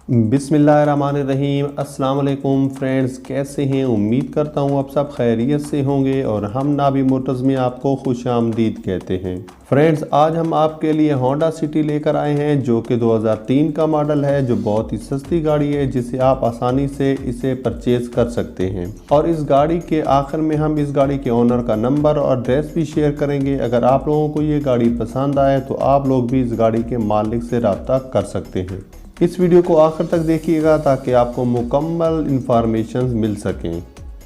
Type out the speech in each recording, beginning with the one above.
बिस्मिल्लाहिर्रहमानिर्रहीम। अस्सलाम वालेकुम फ्रेंड्स, कैसे हैं? उम्मीद करता हूँ आप सब खैरियत से होंगे और हम नाबी मोटर्स में आपको खुश आमदीद कहते हैं। फ्रेंड्स, आज हम आपके लिए होंडा सिटी लेकर आए हैं जो कि 2003 का मॉडल है, जो बहुत ही सस्ती गाड़ी है जिसे आप आसानी से इसे परचेज कर सकते हैं। और इस गाड़ी के आखिर में हम इस गाड़ी के ओनर का नंबर और एड्रेस भी शेयर करेंगे। अगर आप लोगों को ये गाड़ी पसंद आए तो आप लोग भी इस गाड़ी के मालिक से रब्ता कर सकते हैं। इस वीडियो को आखिर तक देखिएगा ताकि आपको मुकम्मल इंफॉर्मेशन मिल सकें।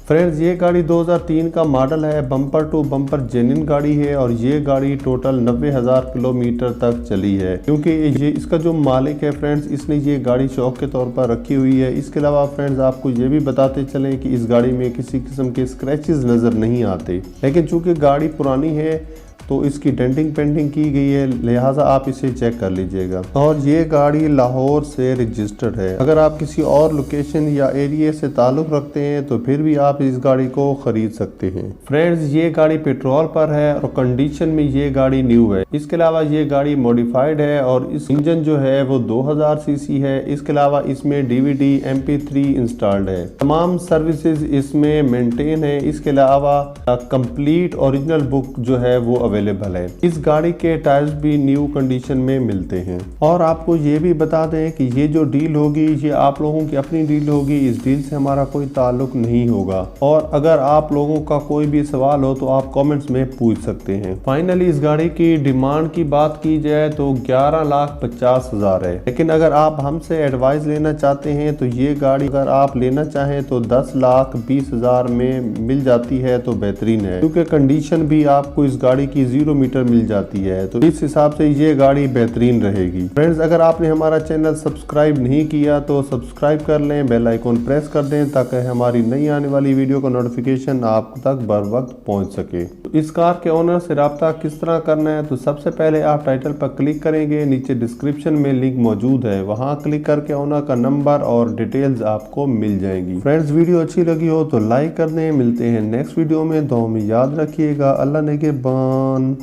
फ्रेंड्स, ये गाड़ी 2003 का मॉडल है, बम्पर टू बम्पर जेन्युइन गाड़ी है और ये गाड़ी टोटल 90,000 किलोमीटर तक चली है। क्योंकि ये इसका जो मालिक है फ्रेंड्स, इसने ये गाड़ी शौक के तौर पर रखी हुई है। इसके अलावा फ्रेंड्स, आपको ये भी बताते चलें कि इस गाड़ी में किसी किस्म के स्क्रैचेस नज़र नहीं आते, लेकिन चूँकि गाड़ी पुरानी है तो इसकी डेंटिंग पेंटिंग की गई है, लिहाजा आप इसे चेक कर लीजिएगा। और ये गाड़ी लाहौर से रजिस्टर्ड है। अगर आप किसी और लोकेशन या एरिया से ताल्लुक़ रखते हैं तो फिर भी आप इस गाड़ी को खरीद सकते हैं। फ्रेंड्स, ये गाड़ी पेट्रोल पर है और कंडीशन में ये गाड़ी न्यू है। इसके अलावा ये गाड़ी मॉडिफाइड है और इस इंजन जो है वो 2000 सीसी है। इसके अलावा इसमें DVD MP3 इंस्टॉल्ड है। तमाम सर्विसेज इसमें मेंटेन है। इसके अलावा कंप्लीट ओरिजिनल बुक जो है वो अवेलेबल है। इस गाड़ी के टायर्स भी न्यू कंडीशन में मिलते हैं। और आपको ये भी बता दें कि ये जो डील होगी ये आप लोगों की अपनी डील होगी, इस डील से हमारा कोई ताल्लुक नहीं होगा। और अगर आप लोगों का कोई भी सवाल हो तो आप कमेंट्स में पूछ सकते हैं। फाइनली इस गाड़ी की डिमांड की बात की जाए तो 11,50,000 है, लेकिन अगर आप हमसे एडवाइस लेना चाहते हैं तो ये गाड़ी अगर आप लेना चाहें तो 10,20,000 में मिल जाती है तो बेहतरीन है, क्योंकि कंडीशन भी आपको इस गाड़ी की 0 मीटर मिल जाती है। तो इस हिसाब से ये गाड़ी बेहतरीन रहेगी। फ्रेंड्स, अगर आपने हमारा चैनल सब्सक्राइब नहीं किया तो सब्सक्राइब कर लें, बेल आइकॉन प्रेस कर दें ताकि हमारी नई आने वाली वीडियो का नोटिफिकेशन आप तक बर वक्त पहुंच सके। तो इस कार के ओनर से रब्ता किस तरह करना है, तो सबसे पहले आप टाइटल पर क्लिक करेंगे, नीचे डिस्क्रिप्शन में लिंक मौजूद है, वहां क्लिक करके ओनर का नंबर और डिटेल्स आपको मिल जाएंगी। फ्रेंड्स, वीडियो अच्छी लगी हो तो लाइक कर दें। मिलते हैं नेक्स्ट वीडियो में, दुआ में याद रखिएगा। अल्लाह नेगेबान।